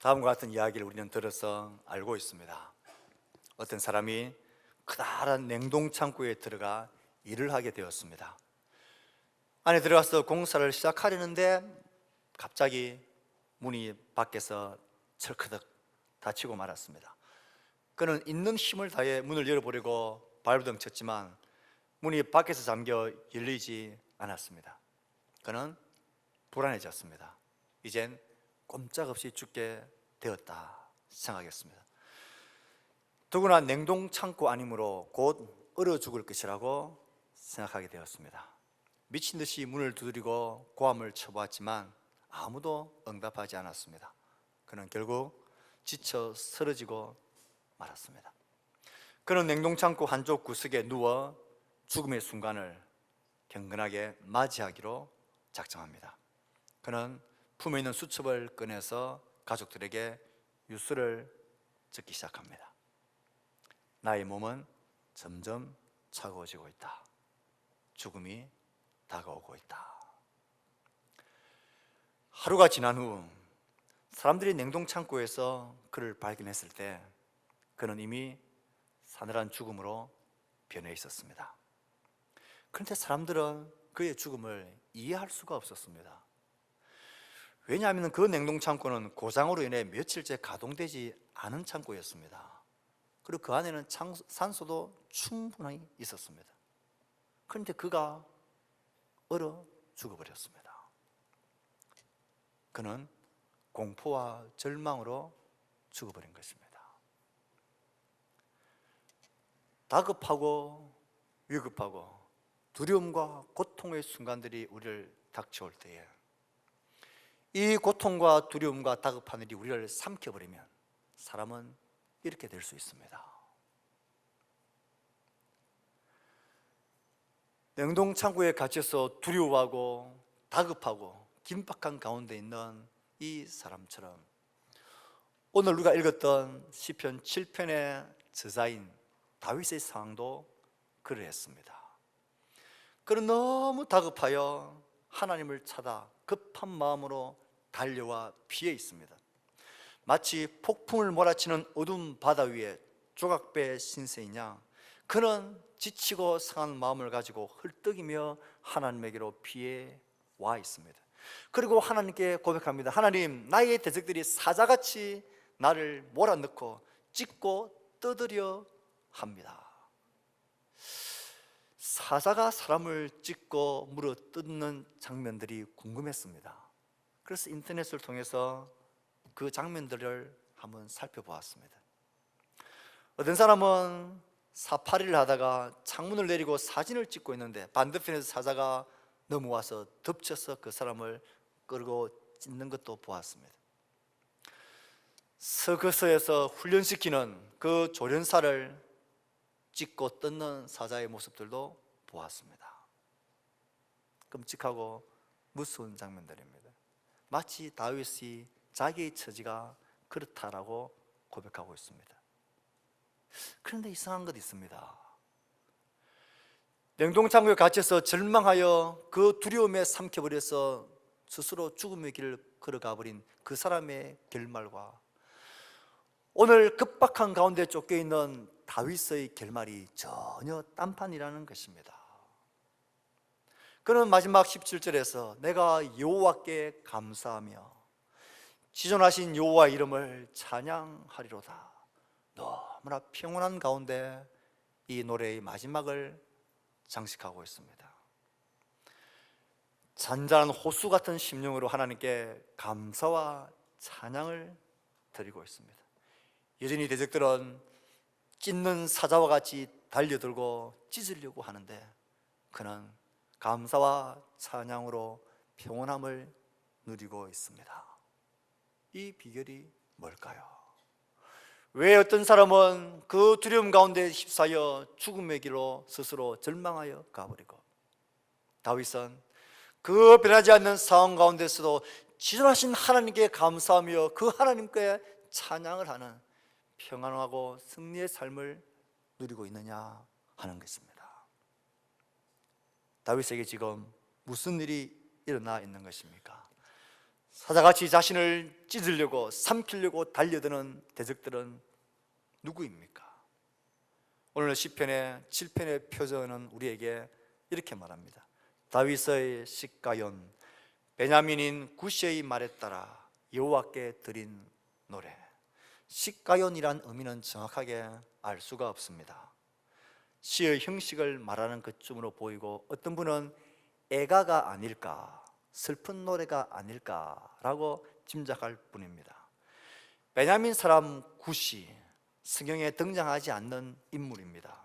다음과 같은 이야기를 우리는 들어서 알고 있습니다. 어떤 사람이 커다란 냉동창고에 들어가 일을 하게 되었습니다. 안에 들어가서 공사를 시작하려는데 갑자기 문이 밖에서 철커덕 닫히고 말았습니다. 그는 있는 힘을 다해 문을 열어보려고 발버둥 쳤지만 문이 밖에서 잠겨 열리지 않았습니다. 그는 불안해졌습니다. 이젠 꼼짝없이 죽게 되었다 생각했습니다. 더구나 냉동창고 아니므로 곧 얼어 죽을 것이라고 생각하게 되었습니다. 미친 듯이 문을 두드리고 고함을 쳐보았지만 아무도 응답하지 않았습니다. 그는 결국 지쳐 쓰러지고 말았습니다. 그는 냉동창고 한쪽 구석에 누워 죽음의 순간을 경건하게 맞이하기로 작정합니다. 그는 품에 있는 수첩을 꺼내서 가족들에게 유서를 적기 시작합니다. 나의 몸은 점점 차가워지고 있다. 죽음이 다가오고 있다. 하루가 지난 후 사람들이 냉동창고에서 그를 발견했을 때 그는 이미 사늘한 죽음으로 변해 있었습니다. 그런데 사람들은 그의 죽음을 이해할 수가 없었습니다. 왜냐하면 그 냉동창고는 고장으로 인해 며칠째 가동되지 않은 창고였습니다. 그리고 그 안에는 산소도 충분히 있었습니다. 그런데 그가 얼어 죽어버렸습니다. 그는 공포와 절망으로 죽어버린 것입니다. 다급하고 위급하고 두려움과 고통의 순간들이 우리를 닥쳐올 때에 이 고통과 두려움과 다급한 일이 우리를 삼켜버리면 사람은 이렇게 될 수 있습니다. 냉동창고에 갇혀서 두려워하고 다급하고 긴박한 가운데 있는 이 사람처럼 오늘 우리가 읽었던 시편 7편의 저자인 다윗의 상황도 그러했습니다. 그는 너무 다급하여 하나님을 찾아 급한 마음으로 달려와 피해 있습니다. 마치 폭풍을 몰아치는 어두운 바다 위에 조각배 신세이냐 그는 지치고 상한 마음을 가지고 헐떡이며 하나님에게로 피해 와 있습니다. 그리고 하나님께 고백합니다. 하나님, 나의 대적들이 사자같이 나를 몰아넣고 찢고 뜯으려 합니다. 사자가 사람을 찢고 물어 뜯는 장면들이 궁금했습니다. 그래서 인터넷을 통해서 그 장면들을 한번 살펴보았습니다. 어떤 사람은 사파리를 하다가 창문을 내리고 사진을 찍고 있는데 반대편에서 사자가 넘어와서 덮쳐서 그 사람을 끌고 찢는 것도 보았습니다. 서커스에서 훈련시키는 그 조련사를 찢고 뜯는 사자의 모습들도 보았습니다. 끔찍하고 무서운 장면들입니다. 마치 다윗이 자기의 처지가 그렇다라고 고백하고 있습니다. 그런데 이상한 것 있습니다. 냉동창고에 갇혀서 절망하여 그 두려움에 삼켜버려서 스스로 죽음의 길을 걸어가 버린 그 사람의 결말과 오늘 급박한 가운데 쫓겨있는 다윗의 결말이 전혀 딴판이라는 것입니다. 그는 마지막 17절에서 내가 여호와께 감사하며 지존하신 여호와 이름을 찬양하리로다. 너무나 평온한 가운데 이 노래의 마지막을 장식하고 있습니다. 잔잔한 호수 같은 심령으로 하나님께 감사와 찬양을 드리고 있습니다. 여전히 대적들은 찢는 사자와 같이 달려들고 찢으려고 하는데 그는 감사와 찬양으로 평온함을 누리고 있습니다. 이 비결이 뭘까요? 왜 어떤 사람은 그 두려움 가운데 휩싸여 죽음의 길로 스스로 절망하여 가버리고 다윗은 그 변하지 않는 상황 가운데서도 지존하신 하나님께 감사하며 그 하나님께 찬양을 하는 평안하고 승리의 삶을 누리고 있느냐 하는 것입니다. 다윗에게 지금 무슨 일이 일어나 있는 것입니까? 사자같이 자신을 찢으려고 삼키려고 달려드는 대적들은 누구입니까? 오늘 시편의 7편의 표저는 우리에게 이렇게 말합니다. 다윗의 시가연, 베냐민인 구시의 말에 따라 여호와께 드린 노래. 시가연이란 의미는 정확하게 알 수가 없습니다. 시의 형식을 말하는 것쯤으로 보이고 어떤 분은 애가가 아닐까, 슬픈 노래가 아닐까라고 짐작할 뿐입니다. 베냐민 사람 구시, 성경에 등장하지 않는 인물입니다.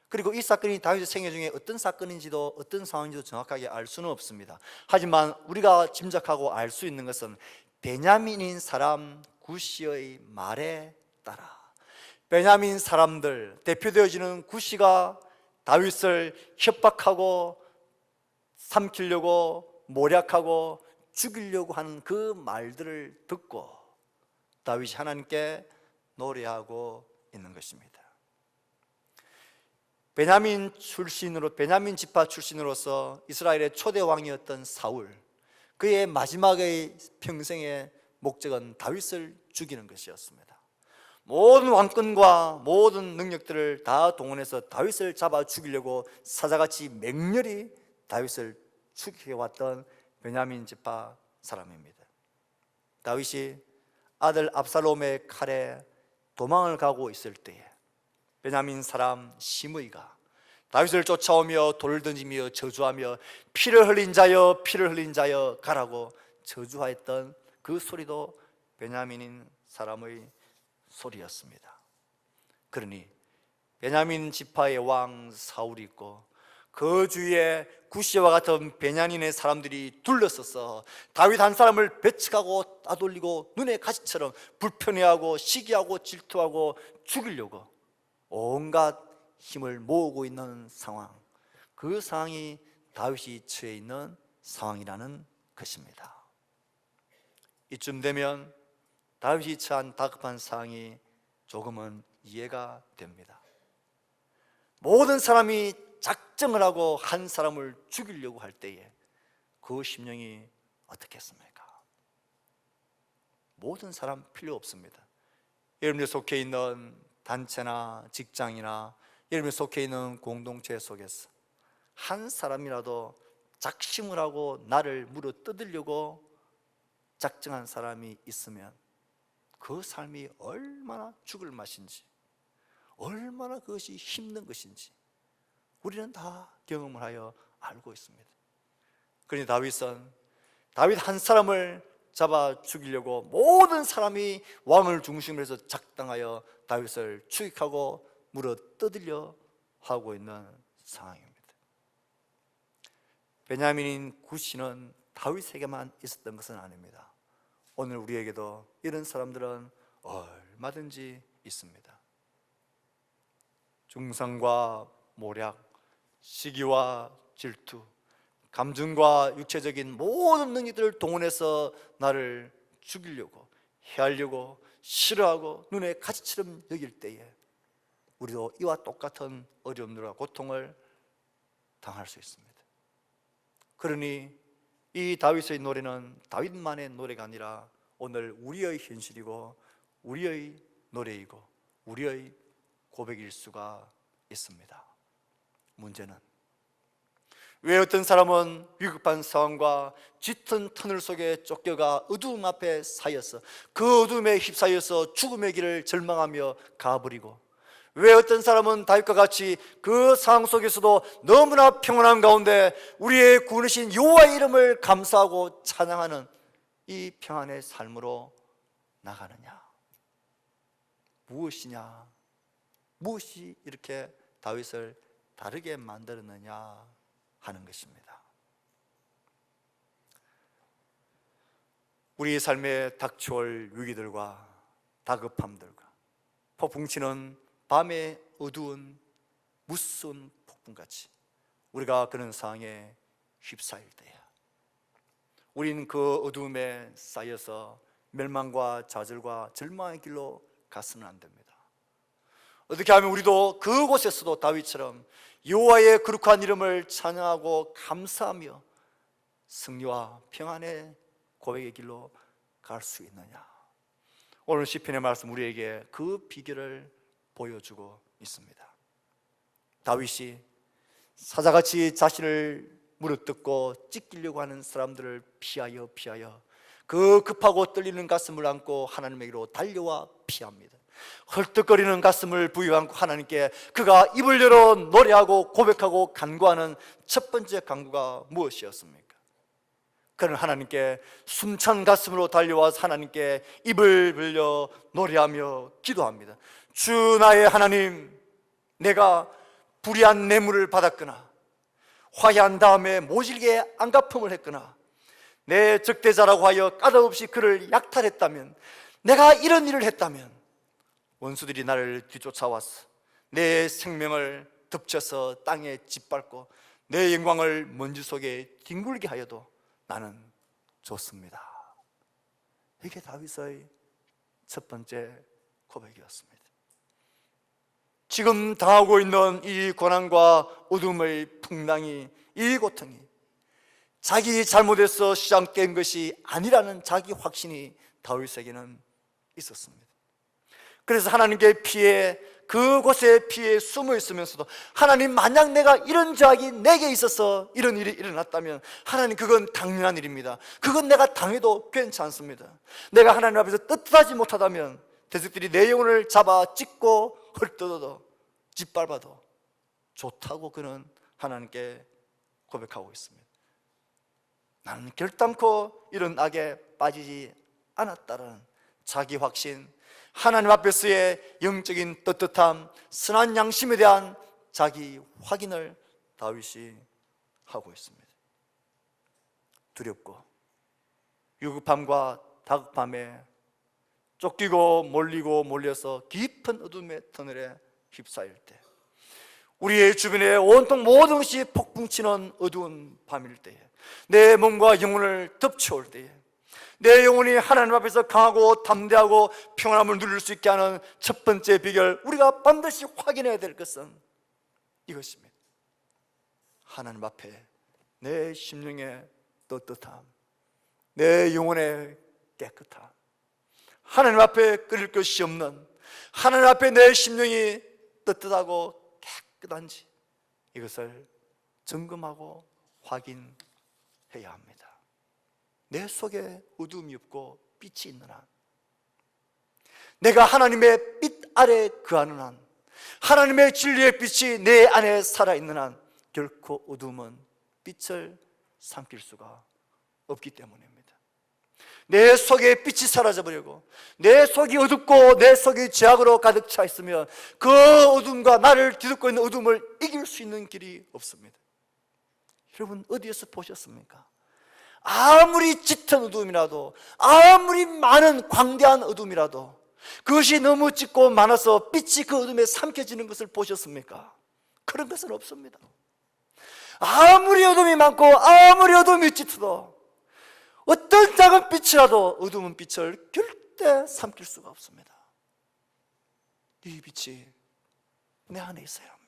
그리고 이 사건이 다윗의 생애 중에 어떤 사건인지도 어떤 상황인지도 정확하게 알 수는 없습니다. 하지만 우리가 짐작하고 알 수 있는 것은 베냐민인 사람 구시의 말에 따라, 베냐민 사람들, 대표되어지는 구시가 다윗을 협박하고 삼키려고 모략하고 죽이려고 하는 그 말들을 듣고 다윗이 하나님께 노래하고 있는 것입니다. 베냐민 지파 출신으로서 이스라엘의 초대 왕이었던 사울, 그의 마지막의 평생의 목적은 다윗을 죽이는 것이었습니다. 모든 왕권과 모든 능력들을 다 동원해서 다윗을 잡아 죽이려고 사자같이 맹렬히 다윗을 죽여왔던 베냐민 지파 사람입니다. 다윗이 아들 압살롬의 칼에 도망을 가고 있을 때에 베냐민 사람 시므이가 다윗을 쫓아오며 돌을 던지며 저주하며 피를 흘린 자여, 피를 흘린 자여 가라고 저주하였던 그 소리도 베냐민인 사람의 소리였습니다. 그러니 베냐민 지파의 왕 사울이 있고 그 주위에 구시와 같은 베냐민의 사람들이 둘러서서 다윗 한 사람을 배척하고 따돌리고 눈의 가시처럼 불편해하고 시기하고 질투하고 죽이려고 온갖 힘을 모으고 있는 상황, 그 상황이 다윗이 처해 있는 상황이라는 것입니다. 이쯤 되면 다윗이 처한 다급한 상황이 조금은 이해가 됩니다. 모든 사람이 작정을 하고 한 사람을 죽이려고 할 때에 그 심령이 어떻겠습니까? 모든 사람 필요 없습니다. 여러분이 속해 있는 단체나 직장이나 여러분이 속해 있는 공동체 속에서 한 사람이라도 작심을 하고 나를 물어 뜯으려고 작정한 사람이 있으면 그 삶이 얼마나 죽을 맛인지, 얼마나 그것이 힘든 것인지 우리는 다 경험을 하여 알고 있습니다. 그러니 다윗 한 사람을 잡아 죽이려고 모든 사람이 왕을 중심으로 해서 작당하여 다윗을 추격하고 물어 뜯으려 하고 있는 상황입니다. 베냐민인 구시는 다윗에게만 있었던 것은 아닙니다. 오늘 우리에게도 이런 사람들은 얼마든지 있습니다. 중상과 모략, 시기와 질투, 감정과 육체적인 모든 능력들을 동원해서 나를 죽이려고, 해하려고, 싫어하고 눈에 가시처럼 여길 때에 우리도 이와 똑같은 어려움들과 고통을 당할 수 있습니다. 그러니 이 다윗의 노래는 다윗만의 노래가 아니라 오늘 우리의 현실이고 우리의 노래이고 우리의 고백일 수가 있습니다. 문제는 왜 어떤 사람은 위급한 상황과 짙은 터널 속에 쫓겨가 어두움 앞에 쌓여서 그 어두움에 휩싸여서 죽음의 길을 절망하며 가버리고, 왜 어떤 사람은 다윗과 같이 그 상황 속에서도 너무나 평온한 가운데 우리의 구원이신 여호와의 이름을 감사하고 찬양하는 이 평안의 삶으로 나가느냐? 무엇이냐? 무엇이 이렇게 다윗을 다르게 만들었느냐 하는 것입니다. 우리 삶에 닥쳐올 위기들과 다급함들과 폭풍치는 밤의 어두운 무서운 폭풍같이 우리가 그런 상황에 휩싸일 때야 우리는 그 어두움에 쌓여서 멸망과 좌절과 절망의 길로 가서는 안 됩니다. 어떻게 하면 우리도 그곳에서도 다윗처럼 여호와의 거룩한 이름을 찬양하고 감사하며 승리와 평안의 고백의 길로 갈 수 있느냐? 오늘 시편의 말씀 우리에게 그 비결을 보여주고 있습니다. 다윗이 사자같이 자신을 물어뜯고 찢기려고 하는 사람들을 피하여 그 급하고 떨리는 가슴을 안고 하나님에게로 달려와 피합니다. 헐떡거리는 가슴을 부여안고 하나님께 그가 입을 열어 노래하고 고백하고 간구하는 첫 번째 간구가 무엇이었습니까? 그는 하나님께 숨찬 가슴으로 달려와서 하나님께 입을 벌려 노래하며 기도합니다. 주 나의 하나님, 내가 불의한 뇌물을 받았거나 화해한 다음에 모질게 안갚음을 했거나 내 적대자라고 하여 까닭없이 그를 약탈했다면, 내가 이런 일을 했다면 원수들이 나를 뒤쫓아와서 내 생명을 덮쳐서 땅에 짓밟고 내 영광을 먼지 속에 뒹굴게 하여도 나는 좋습니다. 이게 다윗의 첫 번째 고백이었습니다. 지금 당하고 있는 이 고난과 어둠의 풍랑이, 이 고통이 자기 잘못에서 시작된 것이 아니라는 자기 확신이 다윗에게는 있었습니다. 그래서 하나님께 피해, 그곳에 피해 숨어 있으면서도 하나님, 만약 내가 이런 죄악이 내게 있어서 이런 일이 일어났다면 하나님, 그건 당연한 일입니다. 그건 내가 당해도 괜찮습니다. 내가 하나님 앞에서 떳떳하지 못하다면 대적들이 내 영혼을 잡아 찢고 헐뜯어도 짓밟아도 좋다고 그는 하나님께 고백하고 있습니다. 나는 결단코 이런 악에 빠지지 않았다는 자기 확신, 하나님 앞에서의 영적인 떳떳함, 선한 양심에 대한 자기 확인을 다윗이 하고 있습니다. 두렵고 유급함과 다급함에 쫓기고 몰려서 깊은 어둠의 터널에 휩싸일 때, 우리의 주변에 온통 모든 것이 폭풍치는 어두운 밤일 때에, 내 몸과 영혼을 덮쳐올 때에 내 영혼이 하나님 앞에서 강하고 담대하고 평안함을 누릴 수 있게 하는 첫 번째 비결, 우리가 반드시 확인해야 될 것은 이것입니다. 하나님 앞에 내 심령의 떳떳함, 내 영혼의 깨끗함, 하나님 앞에 끓일 것이 없는, 하나님 앞에 내 심령이 떳떳하고 깨끗한지 이것을 점검하고 확인해야 합니다. 내 속에 어둠이 없고 빛이 있는 한, 내가 하나님의 빛 아래 거하는 한, 하나님의 진리의 빛이 내 안에 살아있는 한 결코 어둠은 빛을 삼킬 수가 없기 때문입니다. 내 속에 빛이 사라져버리고 내 속이 어둡고 내 속이 죄악으로 가득 차 있으면 그 어둠과 나를 뒤덮고 있는 어둠을 이길 수 있는 길이 없습니다. 여러분, 어디에서 보셨습니까? 아무리 짙은 어둠이라도, 아무리 많은 광대한 어둠이라도 그것이 너무 짙고 많아서 빛이 그 어둠에 삼켜지는 것을 보셨습니까? 그런 것은 없습니다. 아무리 어둠이 많고 아무리 어둠이 짙어도 어떤 작은 빛이라도 어두운 빛을 절대 삼킬 수가 없습니다. 이 빛이 내 안에 있어야 합니다.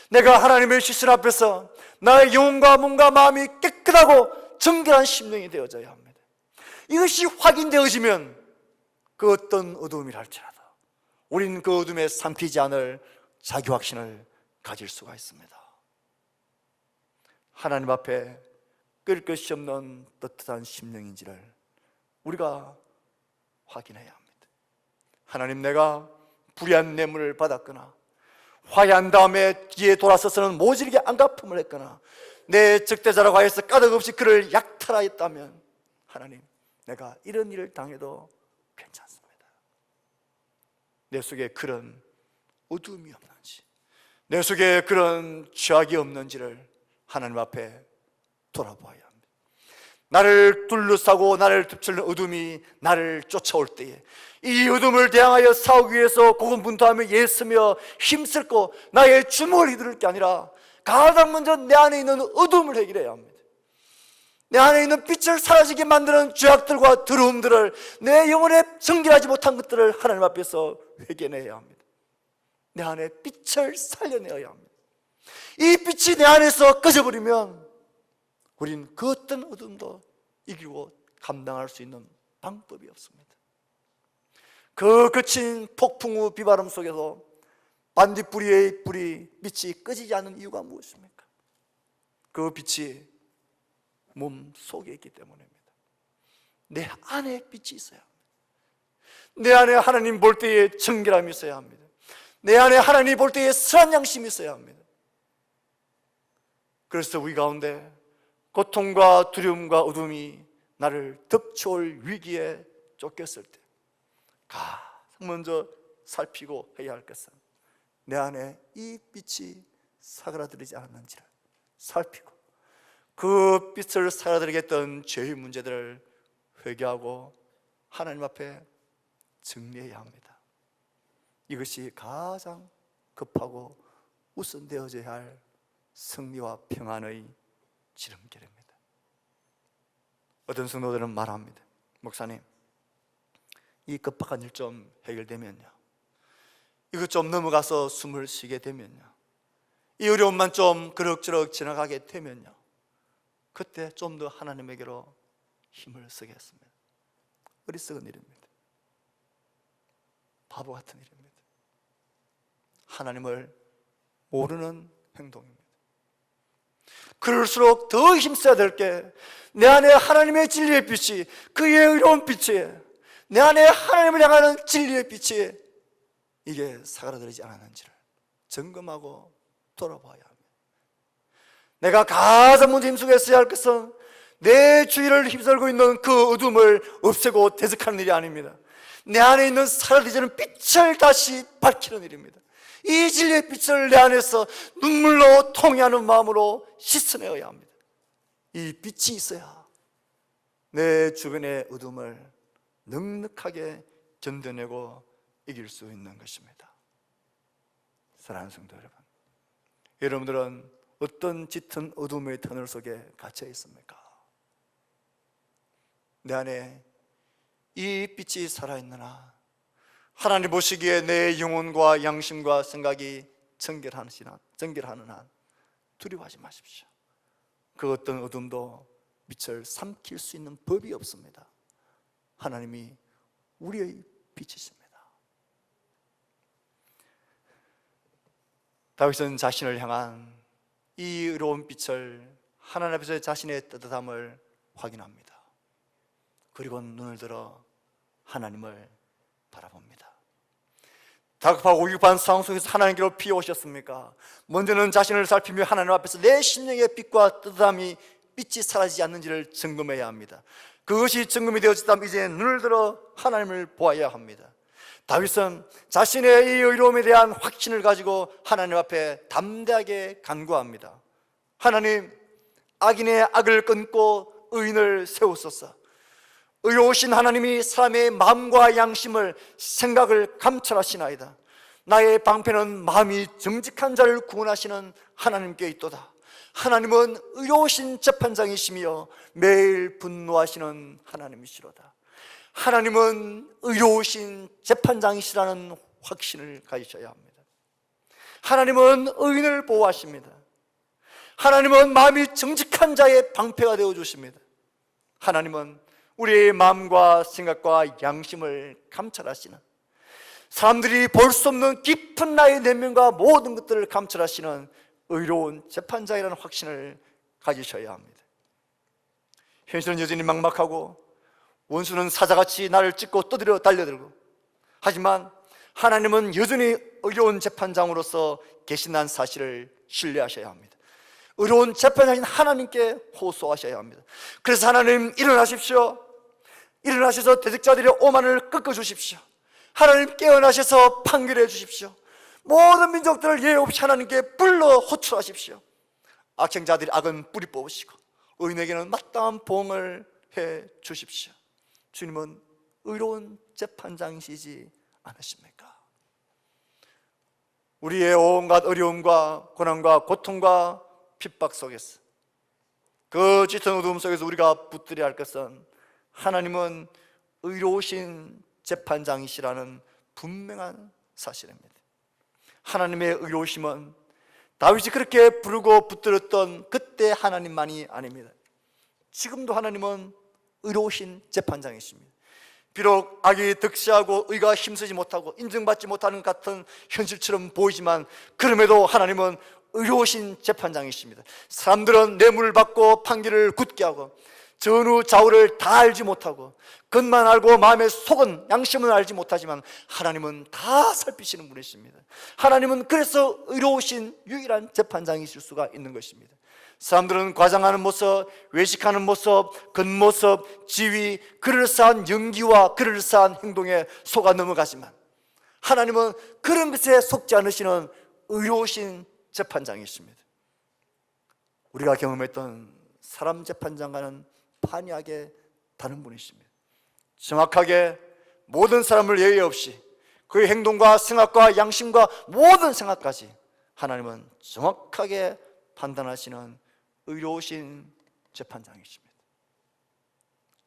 내가 하나님의 시선 앞에서 나의 영혼과 몸과 마음이 깨끗하고 정결한 심령이 되어져야 합니다. 이것이 확인되어지면 그 어떤 어두움이라 할지라도 우리는 그 어둠에 삼키지 않을 자기 확신을 가질 수가 있습니다. 하나님 앞에 끓일 것이 없는 떳떳한 심령인지를 우리가 확인해야 합니다. 하나님, 내가 불의한 뇌물을 받았거나 화해한 다음에 뒤에 돌아서서는 모질게 안갚음을 했거나 내 적대자라고 하여서 까닭없이 그를 약탈하였다면 하나님, 내가 이런 일을 당해도 괜찮습니다. 내 속에 그런 어두움이 없는지, 내 속에 그런 죄악이 없는지를 하나님 앞에 돌아보아야 합니다. 나를 둘러싸고 나를 덮치는 어둠이 나를 쫓아올 때에 이 어둠을 대항하여 싸우기 위해서 고군분투하며 애쓰며 힘쓸고 나의 주먹을 휘두를 게 아니라 가장 먼저 내 안에 있는 어둠을 해결해야 합니다. 내 안에 있는 빛을 사라지게 만드는 죄악들과 더러움들을, 내 영혼에 정결하지 못한 것들을 하나님 앞에서 회개해야 합니다. 내 안에 빛을 살려내어야 합니다. 이 빛이 내 안에서 꺼져버리면 우린 그 어떤 어둠도 이기고 감당할 수 있는 방법이 없습니다. 그 거친 폭풍우 비바람 속에서 반딧불이의 빛이 꺼지지 않는 이유가 무엇입니까? 그 빛이 몸 속에 있기 때문입니다. 내 안에 빛이 있어야 합니다. 내 안에 하나님 볼 때에 정결함이 있어야 합니다. 내 안에 하나님 볼 때에 선한 양심이 있어야 합니다. 그래서 우리 가운데 고통과 두려움과 어둠이 나를 덮쳐올 위기에 쫓겼을 때 가장 먼저 살피고 해야 할 것은 내 안에 이 빛이 사그라들지 않았는지를 살피고 그 빛을 사그라들게 했던 죄의 문제들을 회개하고 하나님 앞에 정리해야 합니다. 이것이 가장 급하고 우선되어져야 할 승리와 평안의 지름길입니다. 어떤 성도들은 말합니다. 목사님, 이 급박한 일 좀 해결되면요, 이것 좀 넘어가서 숨을 쉬게 되면요, 이 어려움만 좀 그럭저럭 지나가게 되면요, 그때 좀 더 하나님에게로 힘을 쓰겠습니다. 어리석은 일입니다. 바보 같은 일입니다. 하나님을 모르는 행동입니다. 그럴수록 더 힘써야 될 게 내 안에 하나님의 진리의 빛이, 그의 의로운 빛이, 내 안에 하나님을 향하는 진리의 빛이 이게 사그라들지 않았는지를 점검하고 돌아봐야 합니다. 내가 가장 먼저 힘쓰고 했어야 할 것은 내 주위를 휩쓸고 있는 그 어둠을 없애고 대적하는 일이 아닙니다. 내 안에 있는 사라지는 빛을 다시 밝히는 일입니다. 이 진리의 빛을 내 안에서 눈물로 통해하는 마음으로 씻어내어야 합니다. 이 빛이 있어야 내 주변의 어둠을 넉넉하게 견뎌내고 이길 수 있는 것입니다. 사랑하는 성도 여러분, 여러분들은 어떤 짙은 어둠의 터널 속에 갇혀 있습니까? 내 안에 이 빛이 살아있느나 하나님 보시기에 내 영혼과 양심과 생각이 정결하는 한 두려워하지 마십시오. 그 어떤 어둠도 빛을 삼킬 수 있는 법이 없습니다. 하나님이 우리의 빛이십니다. 다윗은 자신을 향한 이 의로운 빛을 하나님 앞에서 자신의 따뜻함을 확인합니다. 그리고 눈을 들어 하나님을 바라봅니다. 다급하고 위급한 상황 속에서 하나님께로 피어오셨습니까? 먼저는 자신을 살피며 하나님 앞에서 내 심령의 빛과 따뜻함이 빛이 사라지지 않는지를 점검해야 합니다. 그것이 점검이 되어졌다면 이제 눈을 들어 하나님을 보아야 합니다. 다윗은 자신의 이 의로움에 대한 확신을 가지고 하나님 앞에 담대하게 간구합니다. 하나님, 악인의 악을 끊고 의인을 세우소서. 의로우신 하나님이 사람의 마음과 양심을, 생각을 감찰하시나이다. 나의 방패는 마음이 정직한 자를 구원하시는 하나님께 있도다. 하나님은 의로우신 재판장이시며 매일 분노하시는 하나님이시로다. 하나님은 의로우신 재판장이시라는 확신을 가지셔야 합니다. 하나님은 의인을 보호하십니다. 하나님은 마음이 정직한 자의 방패가 되어주십니다. 하나님은 우리의 마음과 생각과 양심을 감찰하시는, 사람들이 볼 수 없는 깊은 나의 내면과 모든 것들을 감찰하시는 의로운 재판장이라는 확신을 가지셔야 합니다. 현실은 여전히 막막하고 원수는 사자같이 나를 찢고 떠들어 달려들고, 하지만 하나님은 여전히 의로운 재판장으로서 계신다는 사실을 신뢰하셔야 합니다. 의로운 재판장인 하나님께 호소하셔야 합니다. 그래서 하나님, 일어나십시오. 일어나셔서 대적자들의 오만을 꺾어주십시오. 하나님, 깨어나셔서 판결해 주십시오. 모든 민족들을 예외 없이 하나님께 불러 호출하십시오. 악행자들이 악은 뿌리 뽑으시고 의인에게는 마땅한 보응을 해 주십시오. 주님은 의로운 재판장이시지 않으십니까? 우리의 온갖 어려움과 고난과 고통과 핍박 속에서, 그 짙은 어두움 속에서 우리가 붙들어야 할 것은 하나님은 의로우신 재판장이시라는 분명한 사실입니다. 하나님의 의로우심은 다윗이 그렇게 부르고 붙들었던 그때 하나님만이 아닙니다. 지금도 하나님은 의로우신 재판장이십니다. 비록 악이 득세하고 의가 힘쓰지 못하고 인정받지 못하는 같은 현실처럼 보이지만, 그럼에도 하나님은 의로우신 재판장이십니다. 사람들은 뇌물을 받고 판결을 굳게 하고 전후 좌우를 다 알지 못하고 겉만 알고 마음의 속은, 양심은 알지 못하지만 하나님은 다 살피시는 분이십니다. 하나님은 그래서 의로우신 유일한 재판장이실 수가 있는 것입니다. 사람들은 과장하는 모습, 외식하는 모습, 겉모습, 지위, 그럴싸한 연기와 그럴싸한 행동에 속아 넘어가지만 하나님은 그런 것에 속지 않으시는 의로우신 재판장이십니다. 우리가 경험했던 사람 재판장과는 판이하게 다른 분이십니다. 정확하게 모든 사람을 예외 없이 그의 행동과 생각과 양심과 모든 생각까지 하나님은 정확하게 판단하시는 의로우신 재판장이십니다.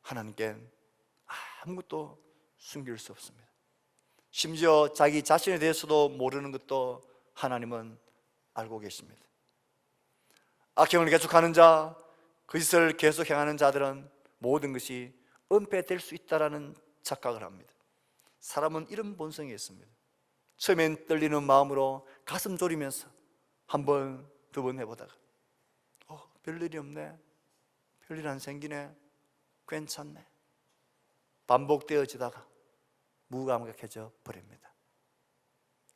하나님께 아무것도 숨길 수 없습니다. 심지어 자기 자신에 대해서도 모르는 것도 하나님은 알고 계십니다. 악행을 계속하는 자, 거짓을 계속 행하는 자들은 모든 것이 은폐될 수 있다는 착각을 합니다. 사람은 이런 본성이 있습니다. 처음엔 떨리는 마음으로 가슴 졸이면서 한 번, 두 번 해보다가 별일이 없네, 별일 안 생기네, 괜찮네, 반복되어지다가 무감각해져 버립니다.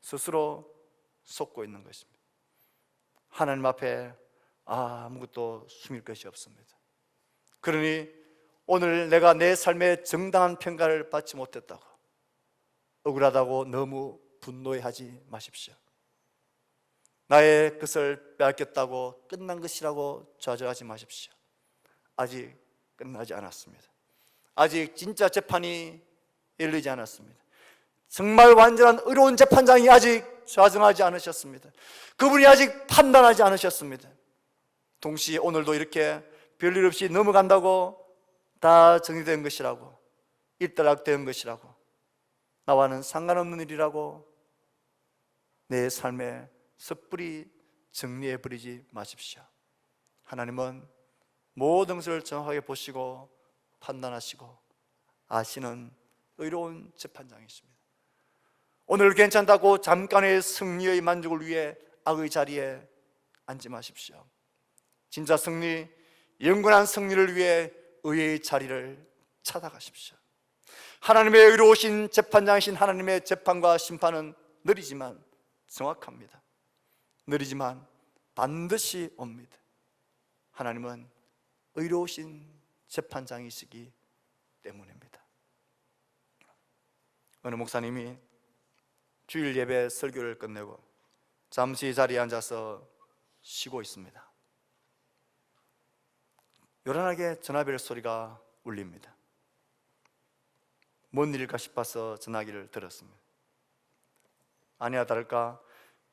스스로 속고 있는 것입니다. 하나님 앞에 아무것도 숨길 것이 없습니다. 그러니 오늘 내가 내 삶의 정당한 평가를 받지 못했다고, 억울하다고 너무 분노해하지 마십시오. 나의 것을 빼앗겼다고 끝난 것이라고 좌절하지 마십시오. 아직 끝나지 않았습니다. 아직 진짜 재판이 열리지 않았습니다. 정말 완전한 의로운 재판장이 아직 좌정하지 않으셨습니다. 그분이 아직 판단하지 않으셨습니다. 동시에 오늘도 이렇게 별일 없이 넘어간다고 다 정리된 것이라고, 일단락된 것이라고, 나와는 상관없는 일이라고 내 삶에 섣불리 정리해버리지 마십시오. 하나님은 모든 것을 정확하게 보시고 판단하시고 아시는 의로운 재판장이십니다. 오늘 괜찮다고 잠깐의 승리의 만족을 위해 악의 자리에 앉지 마십시오. 진짜 승리, 영원한 승리를 위해 의의 자리를 찾아가십시오. 하나님의 의로우신 재판장이신 하나님의 재판과 심판은 느리지만 정확합니다. 느리지만 반드시 옵니다. 하나님은 의로우신 재판장이시기 때문입니다. 어느 목사님이 주일 예배 설교를 끝내고 잠시 자리에 앉아서 쉬고 있습니다. 요란하게 전화벨 소리가 울립니다. 뭔 일일까 싶어서 전화기를 들었습니다. 아니야 다를까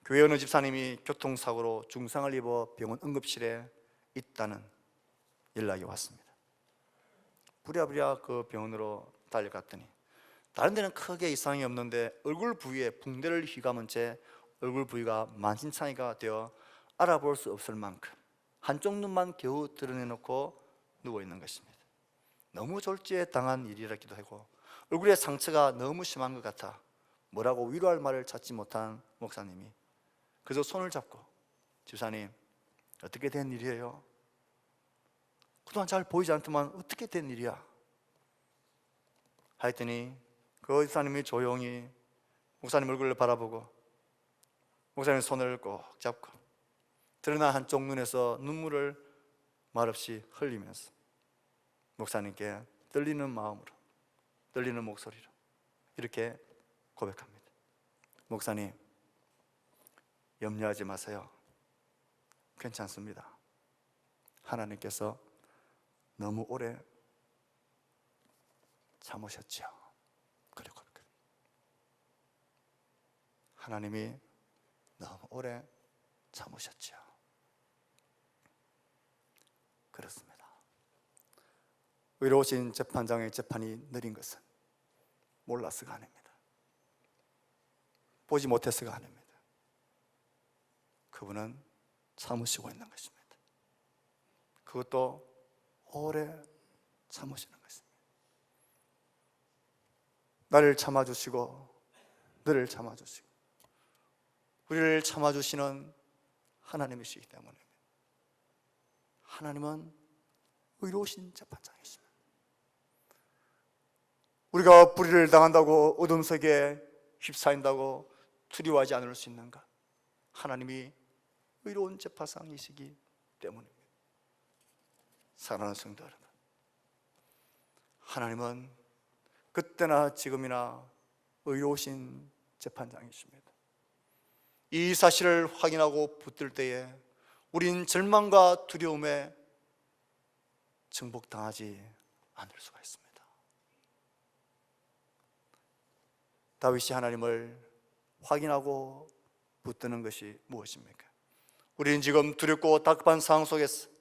교회 어느 집사님이 교통사고로 중상을 입어 병원 응급실에 있다는 연락이 왔습니다. 부랴부랴 그 병원으로 달려갔더니 다른 데는 크게 이상이 없는데 얼굴 부위에 붕대를 휘감은 채 얼굴 부위가 만신창이가 되어 알아볼 수 없을 만큼 한쪽 눈만 겨우 드러내놓고 누워있는 것입니다. 너무 졸지에 당한 일이라기도 하고 얼굴에 상처가 너무 심한 것 같아 뭐라고 위로할 말을 찾지 못한 목사님이 그저 손을 잡고 집사님 어떻게 된 일이에요? 그동안 잘 보이지 않더만 어떻게 된 일이야? 하였더니 그 집사님이 조용히 목사님 얼굴을 바라보고 목사님 손을 꼭 잡고 드러난 한쪽 눈에서 눈물을 말없이 흘리면서 목사님께 떨리는 마음으로 떨리는 목소리로 이렇게 고백합니다. 목사님 염려하지 마세요. 괜찮습니다. 하나님께서 너무 오래 참으셨죠. 그리고 하나님이 너무 오래 참으셨죠. 그렇습니다. 의로우신 재판장의 재판이 느린 것은 몰라서가 아닙니다. 보지 못해서가 아닙니다. 그분은 참으시고 있는 것입니다. 그것도 오래 참으시는 것입니다. 나를 참아주시고 너를 참아주시고 우리를 참아주시는 하나님이시기 때문에 하나님은 의로우신 재판장이십니다. 우리가 불의를 당한다고 어둠 속에 휩싸인다고 두려워하지 않을 수 있는가? 하나님이 의로운 재판장이시기 때문입니다. 사랑하는 성도 여러분, 하나님은 그때나 지금이나 의로우신 재판장이십니다. 이 사실을 확인하고 붙들 때에 우린 절망과 두려움에 정복당하지 않을 수가 있습니다. 다윗이 하나님을 확인하고 붙드는 것이 무엇입니까? 우리는 지금 두렵고 답답한 상황 속에서,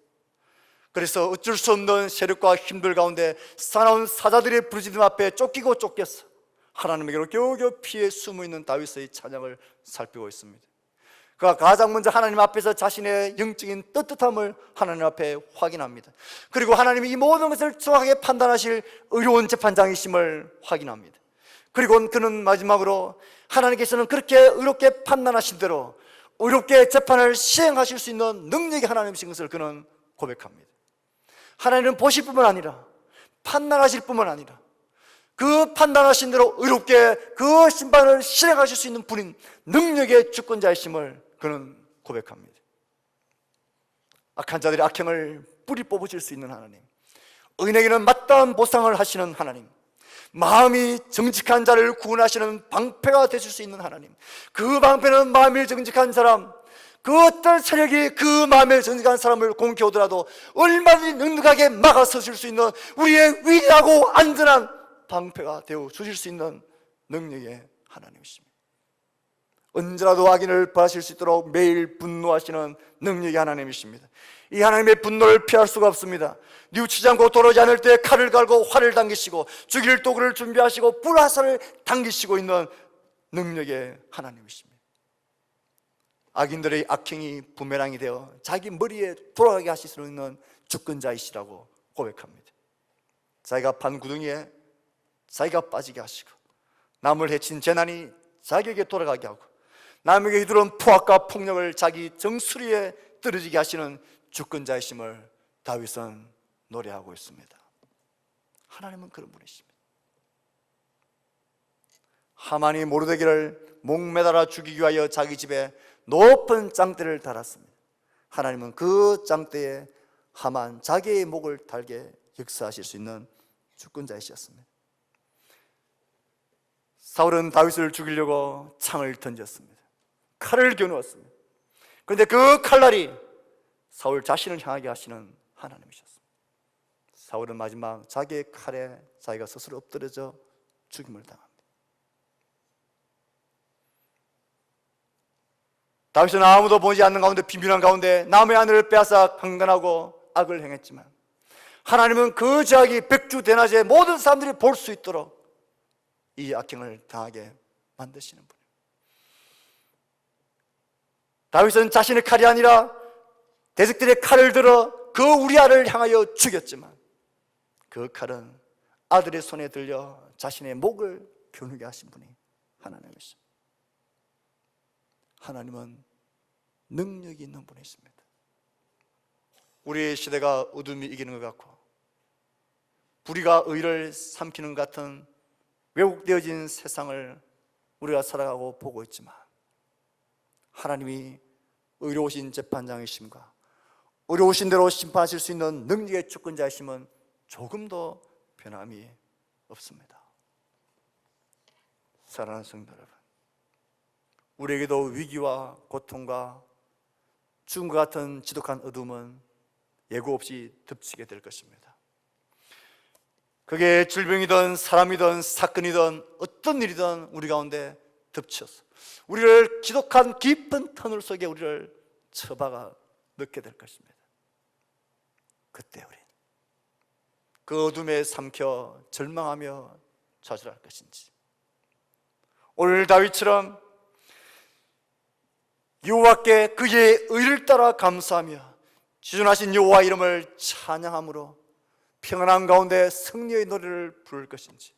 그래서 어쩔 수 없는 세력과 힘들 가운데 사나운 사자들의 부르짖음 앞에 쫓기고 쫓겼어 하나님에게로 겨우겨우 피해 숨어있는 다윗의 찬양을 살피고 있습니다. 그가 가장 먼저 하나님 앞에서 자신의 영적인 떳떳함을 하나님 앞에 확인합니다. 그리고 하나님이 이 모든 것을 정확하게 판단하실 의로운 재판장이심을 확인합니다. 그리고 그는 마지막으로 하나님께서는 그렇게 의롭게 판단하신 대로 의롭게 재판을 시행하실 수 있는 능력이 하나님이신 것을 그는 고백합니다. 하나님은 보실 뿐만 아니라 판단하실 뿐만 아니라 그 판단하신 대로 의롭게 그 심판을 실행하실 수 있는 분인 능력의 주권자이심을 그는 고백합니다. 악한 자들의 악행을 뿌리 뽑으실 수 있는 하나님, 의인에게는 마땅한 보상을 하시는 하나님, 마음이 정직한 자를 구원하시는 방패가 되실 수 있는 하나님, 그 방패는 마음이 정직한 사람, 그 어떤 세력이 그 마음에 정직한 사람을 공격하더라도 얼마든지 넉넉하게 막아서실 수 있는 우리의 위대하고 안전한 방패가 되어 주실 수 있는 능력의 하나님이십니다. 언제라도 악인을 벌하실 수 있도록 매일 분노하시는 능력의 하나님이십니다. 이 하나님의 분노를 피할 수가 없습니다. 뉘우치지 않고 돌아오지 않을 때 칼을 갈고 활을 당기시고 죽일 도구를 준비하시고 불화살을 당기시고 있는 능력의 하나님이십니다. 악인들의 악행이 부메랑이 되어 자기 머리에 돌아가게 하실 수 있는 주권자이시라고 고백합니다. 자기가 판 구덩이에 자기가 빠지게 하시고 남을 해친 재난이 자기에게 돌아가게 하고 남에게 휘두른 포악과 폭력을 자기 정수리에 떨어지게 하시는 주권자이심을 다윗은 노래하고 있습니다. 하나님은 그런 분이십니다. 하만이 모르드게를 목매달아 죽이기 위하여 자기 집에 높은 장대를 달았습니다. 하나님은 그 장대에 하만 자기의 목을 달게 역사하실 수 있는 주권자이셨습니다. 사울은 다윗을 죽이려고 창을 던졌습니다. 칼을 겨누었습니다. 그런데 그 칼날이 사울 자신을 향하게 하시는 하나님이셨습니다. 사울은 마지막 자기의 칼에 자기가 스스로 엎드려져 죽임을 당합니다. 다윗은 아무도 보지 않는 가운데 비밀한 가운데 남의 아내를 빼앗아 강간하고 악을 행했지만 하나님은 그 죄악이 백주대낮에 모든 사람들이 볼 수 있도록 이 악행을 당하게 만드시는 분입니다. 다윗은 자신의 칼이 아니라 대적들의 칼을 들어 그 우리아를 향하여 죽였지만 그 칼은 아들의 손에 들려 자신의 목을 겨누게 하신 분이 하나님이십니다. 하나님은 능력이 있는 분이십니다. 우리의 시대가 어둠이 이기는 것 같고 불의가 의를 삼키는 것 같은 왜곡되어진 세상을 우리가 살아가고 보고 있지만 하나님이 의로우신 재판장이심과 의로우신 대로 심판하실 수 있는 능력의 주권자이심은 조금도 변함이 없습니다. 사랑하는 성도 여러분, 우리에게도 위기와 고통과 죽음과 같은 지독한 어둠은 예고 없이 덮치게 될 것입니다. 그게 질병이든 사람이든 사건이든 어떤 일이든 우리 가운데 덮쳐서 우리를 지독한 깊은 터널 속에 우리를 처박아 넣게 될 것입니다. 그때 우리는 그 어둠에 삼켜 절망하며 좌절할 것인지, 오늘 다윗처럼 여호와께 그의 의를 따라 감사하며 지존하신 여호와 이름을 찬양함으로 평안한 가운데 승리의 노래를 부를 것인지,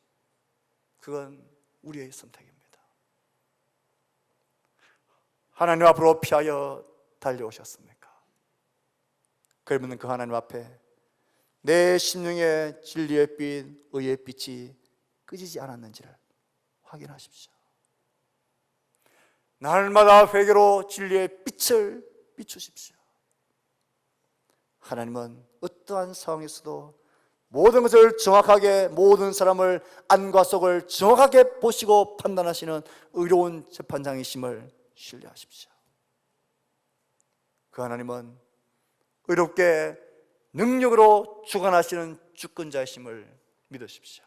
그건 우리의 선택입니다. 하나님 앞으로 피하여 달려오셨습니까? 그러면 그 하나님 앞에 내 심령의 진리의 빛, 의의 빛이 꺼지지 않았는지를 확인하십시오. 날마다 회개로 진리의 빛을 비추십시오. 하나님은 어떠한 상황에서도 모든 것을 정확하게, 모든 사람을 안과 속을 정확하게 보시고 판단하시는 의로운 재판장이심을 신뢰하십시오. 그 하나님은 의롭게 능력으로 주관하시는 주권자이심을 믿으십시오.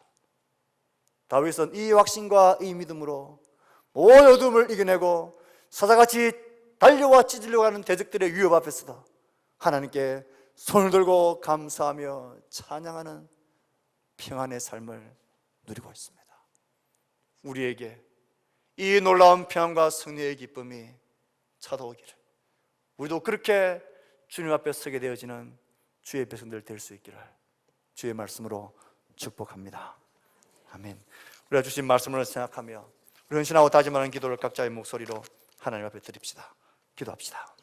다윗은 이 확신과 이 믿음으로 모든 어둠을 이겨내고 사자같이 달려와 찢으려고 하는 대적들의 위협 앞에서도 하나님께 손을 들고 감사하며 찬양하는 평안의 삶을 누리고 있습니다. 우리에게 이 놀라운 평안과 승리의 기쁨이 찾아오기를, 우리도 그렇게 주님 앞에 서게 되어지는 주의 백성들 될 수 있기를 주의 말씀으로 축복합니다. 아멘. 우리가 주신 말씀을 생각하며 헌신하고 다짐하는 기도를 각자의 목소리로 하나님 앞에 드립시다. 기도합시다.